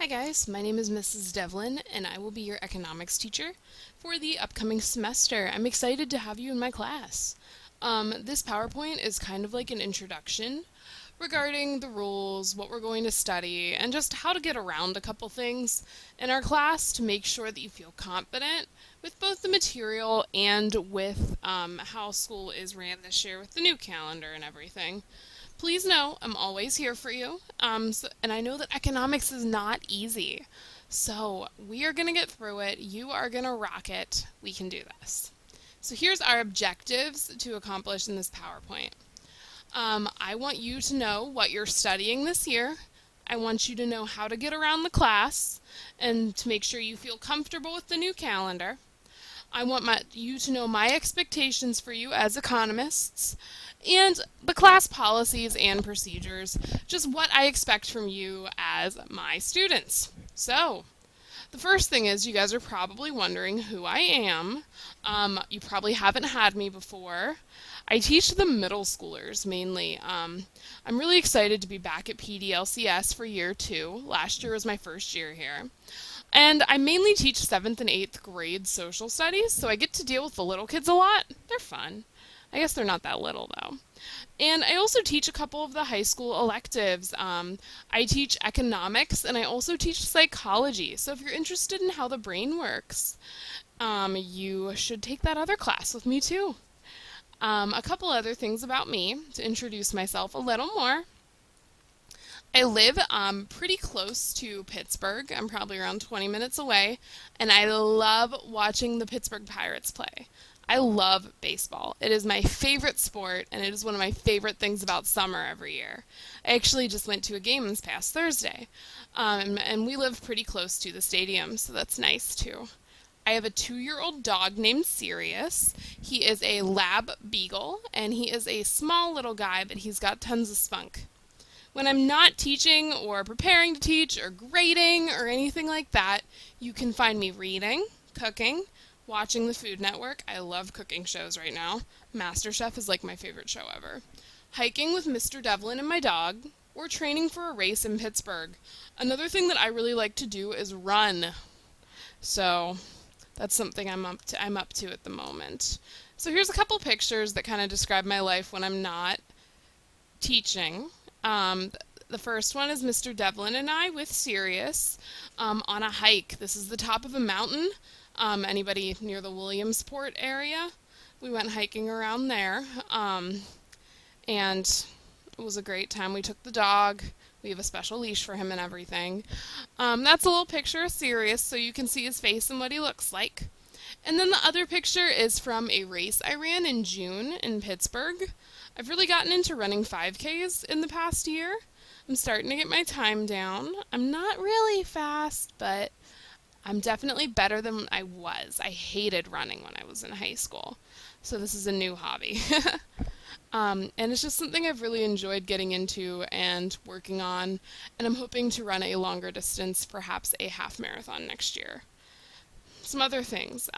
Hi guys, my name is Mrs. Devlin and I will be your economics teacher for the upcoming semester. I'm excited to have you in my class. This PowerPoint is kind of like an introduction regarding the rules, what we're going to study, and just how to get around a couple things in our class to make sure that you feel confident with both the material and with how school is ran this year with the new calendar and everything. Please know I'm always here for you. And I know that economics is not easy. So we are going to get through it. You are going to rock it. We can do this. So here's our objectives to accomplish in this PowerPoint. I want you to know what you're studying this year. I want you to know how to get around the class and to make sure you feel comfortable with the new calendar. I want you to know my expectations for you as economists and the class policies and procedures, just what I expect from you as my students. So, the first thing is you guys are probably wondering who I am. You probably haven't had me before. I teach the middle schoolers mainly. I'm really excited to be back at PDLCS for year 2. Last year was my first year here. And I mainly teach 7th and 8th grade social studies, so I get to deal with the little kids a lot. They're fun. I guess they're not that little, though. And I also teach a couple of the high school electives. I teach economics, and I also teach psychology. So if you're interested in how the brain works, you should take that other class with me, too. A couple other things about me to introduce myself a little more. I live pretty close to Pittsburgh. I'm probably around 20 minutes away, and I love watching the Pittsburgh Pirates play. I love baseball. It is my favorite sport, and it is one of my favorite things about summer every year. I actually just went to a game this past Thursday, and we live pretty close to the stadium, so that's nice too. I have a 2-year-old dog named Sirius. He is a lab beagle, and he is a small little guy, but he's got tons of spunk. When I'm not teaching or preparing to teach or grading or anything like that, you can find me reading, cooking, watching the Food Network. I love cooking shows right now. MasterChef is like my favorite show ever. Hiking with Mr. Devlin and my dog, or training for a race in Pittsburgh. Another thing that I really like to do is run. So that's something I'm up to at the moment. So here's a couple pictures that kind of describe my life when I'm not teaching. The first one is Mr. Devlin and I with Sirius on a hike. This is the top of a mountain. Anybody near the Williamsport area? We went hiking around there, and it was a great time. We took the dog. We have a special leash for him and everything. That's a little picture of Sirius, so you can see his face and what he looks like. And then the other picture is from a race I ran in June in Pittsburgh. I've really gotten into running 5Ks in the past year. I'm starting to get my time down. I'm not really fast, but I'm definitely better than I was. I hated running when I was in high school, so this is a new hobby. And it's just something I've really enjoyed getting into and working on, and I'm hoping to run a longer distance, perhaps a half marathon next year. Some other things.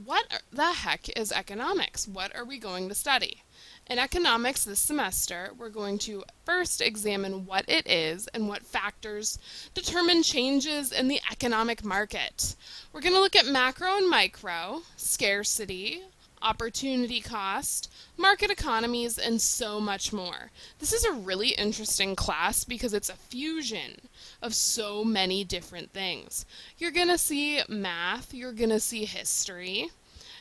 What the heck is economics? What are we going to study? In economics this semester, we're going to first examine what it is and what factors determine changes in the economic market. We're going to look at macro and micro, scarcity, opportunity cost, market economies, and so much more. This is a really interesting class because it's a fusion of so many different things. You're going to see math, you're going to see history,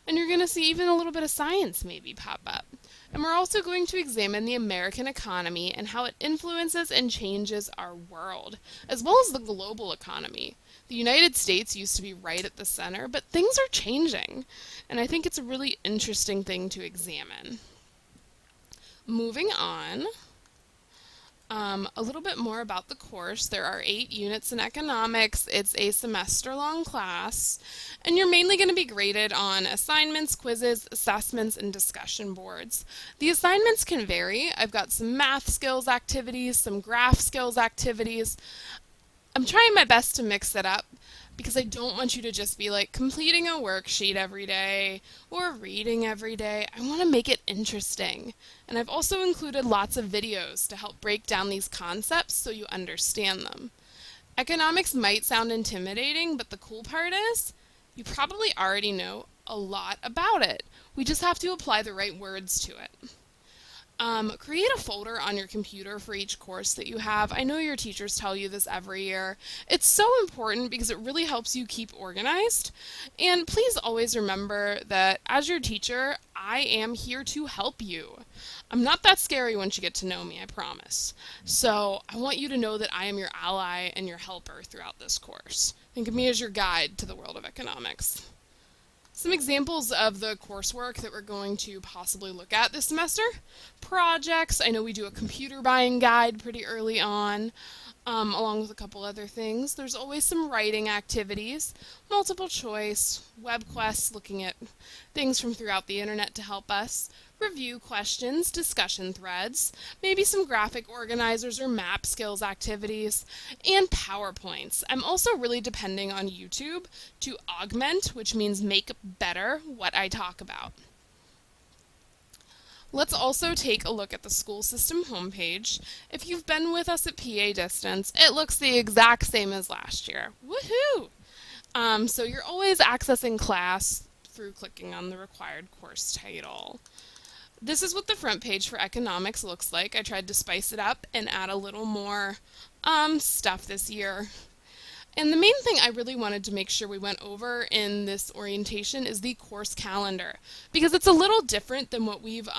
and you're going to see even a little bit of science maybe pop up. And we're also going to examine the American economy and how it influences and changes our world, as well as the global economy. The United States used to be right at the center, but things are changing, and I think it's a really interesting thing to examine. Moving on, a little bit more about the course. There are 8 units in economics. It's a semester-long class, and you're mainly going to be graded on assignments, quizzes, assessments, and discussion boards. The assignments can vary. I've got some math skills activities, some graph skills activities. I'm trying my best to mix it up because I don't want you to just be like completing a worksheet every day or reading every day. I want to make it interesting. And I've also included lots of videos to help break down these concepts so you understand them. Economics might sound intimidating, but the cool part is you probably already know a lot about it. We just have to apply the right words to it. Create a folder on your computer for each course that you have. I know your teachers tell you this every year. It's so important because it really helps you keep organized. And please always remember that as your teacher, I am here to help you. I'm not that scary once you get to know me, I promise. So I want you to know that I am your ally and your helper throughout this course. Think of me as your guide to the world of economics. Some examples of the coursework that we're going to possibly look at this semester. Projects. I know we do a computer buying guide pretty early on, along with a couple other things. There's always some writing activities, multiple choice, web quests, looking at things from throughout the internet to help us, review questions, discussion threads, maybe some graphic organizers or map skills activities, and PowerPoints. I'm also really depending on YouTube to augment, which means make better, what I talk about. Let's also take a look at the school system homepage. If you've been with us at PA Distance, it looks the exact same as last year. Woohoo! So you're always accessing class through clicking on the required course title. This is what the front page for economics looks like. I tried to spice it up and add a little more stuff this year. And the main thing I really wanted to make sure we went over in this orientation is the course calendar, because it's a little different than what we've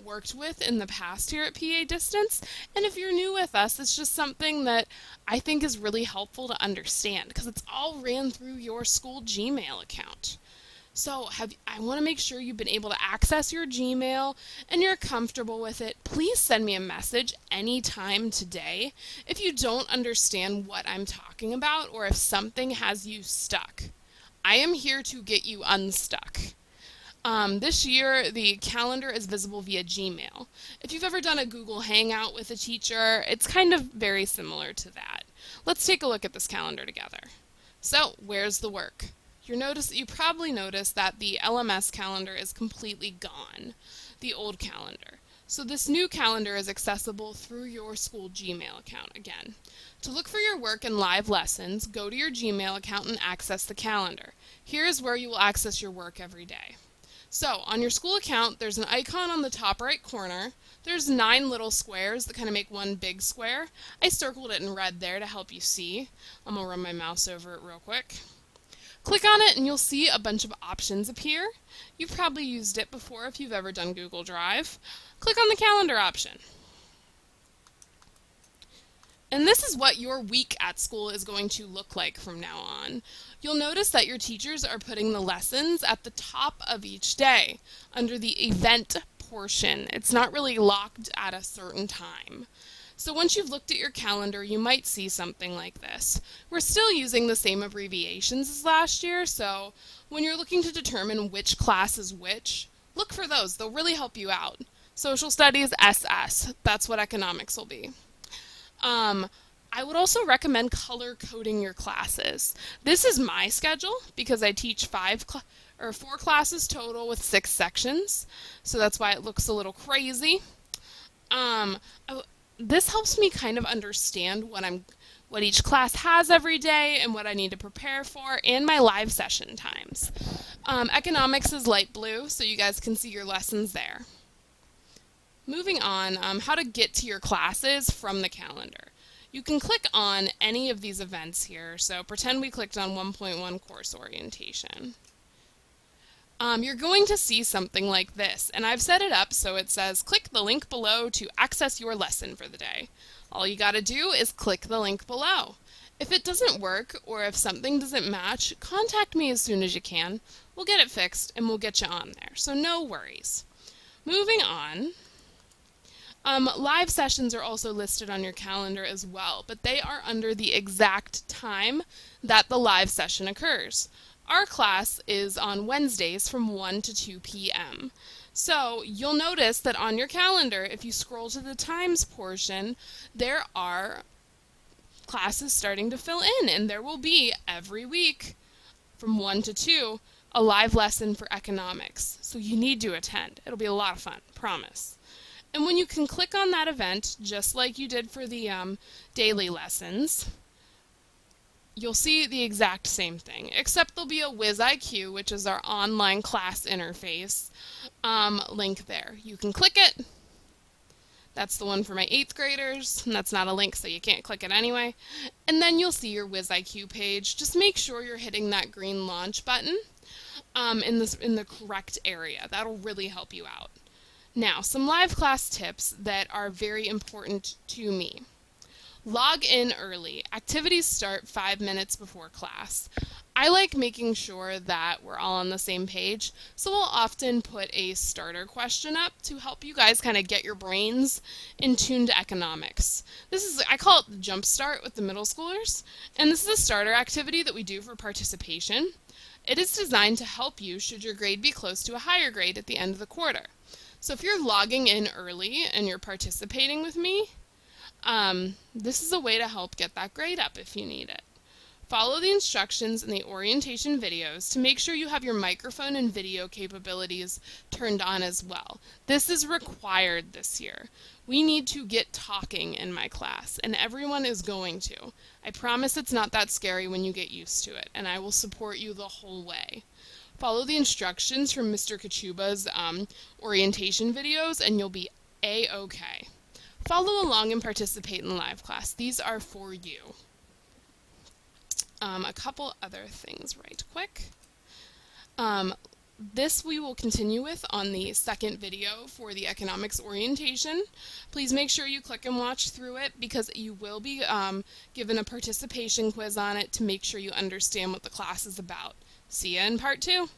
worked with in the past here at PA Distance. And if you're new with us, it's just something that I think is really helpful to understand, because it's all ran through your school Gmail account. So I want to make sure you've been able to access your Gmail and you're comfortable with it. Please send me a message anytime today if you don't understand what I'm talking about or if something has you stuck. I am here to get you unstuck. This year, the calendar is visible via Gmail. If you've ever done a Google Hangout with a teacher, it's kind of very similar to that. Let's take a look at this calendar together. So, where's the work? You probably noticed that the LMS calendar is completely gone, the old calendar. So this new calendar is accessible through your school Gmail account again. To look for your work and live lessons, go to your Gmail account and access the calendar. Here is where you will access your work every day. So on your school account, there's an icon on the top right corner. There's 9 little squares that kind of make one big square. I circled it in red there to help you see. I'm going to run my mouse over it real quick. Click on it and you'll see a bunch of options appear. You've probably used it before if you've ever done Google Drive. Click on the calendar option. And this is what your week at school is going to look like from now on. You'll notice that your teachers are putting the lessons at the top of each day under the event portion. It's not really locked at a certain time. So once you've looked at your calendar, you might see something like this. We're still using the same abbreviations as last year, so when you're looking to determine which class is which, look for those. They'll really help you out. Social Studies, SS. That's what economics will be. I would also recommend color coding your classes. This is my schedule because I teach 4 classes total with 6 sections, so that's why it looks a little crazy. This helps me kind of understand what each class has every day and what I need to prepare for, and my live session times. Economics is light blue, so you guys can see your lessons there. Moving on, how to get to your classes from the calendar. You can click on any of these events here, so pretend we clicked on 1.1 course orientation. You're going to see something like this, and I've set it up so it says click the link below to access your lesson for the day. All you gotta do is click the link below. If it doesn't work or if something doesn't match, contact me as soon as you can. We'll get it fixed and we'll get you on there, so no worries. Moving on. Live sessions are also listed on your calendar as well, but they are under the exact time that the live session occurs. Our class is on Wednesdays from 1 to 2 p.m. So you'll notice that on your calendar, if you scroll to the times portion, there are classes starting to fill in, and there will be every week from 1 to 2 a live lesson for economics. So you need to attend. It'll be a lot of fun, promise. And when you can click on that event, just like you did for the daily lessons, you'll see the exact same thing, except there'll be a Whiz IQ, which is our online class interface, link there. You can click it. That's the one for my 8th graders, and that's not a link, so you can't click it anyway. And then you'll see your Whiz IQ page. Just make sure you're hitting that green launch button in the correct area. That'll really help you out. Now, some live class tips that are very important to me. Log in early. Activities start 5 minutes before class. I like making sure that we're all on the same page, so we'll often put a starter question up to help you guys kind of get your brains in tune to economics. I call it the jump start with the middle schoolers, and this is a starter activity that we do for participation. It is designed to help you should your grade be close to a higher grade at the end of the quarter. So if you're logging in early and you're participating with me, this is a way to help get that grade up if you need it. Follow the instructions in the orientation videos to make sure you have your microphone and video capabilities turned on as well. This is required this year. We need to get talking in my class, and everyone is going to. I promise it's not that scary when you get used to it, and I will support you the whole way. Follow the instructions from Mr. Kachuba's orientation videos, and you'll be A-okay. Follow along and participate in live class. These are for you. A couple other things right quick. This we will continue with on the second video for the economics orientation. Please make sure you click and watch through it because you will be given a participation quiz on it to make sure you understand what the class is about. See you in part 2.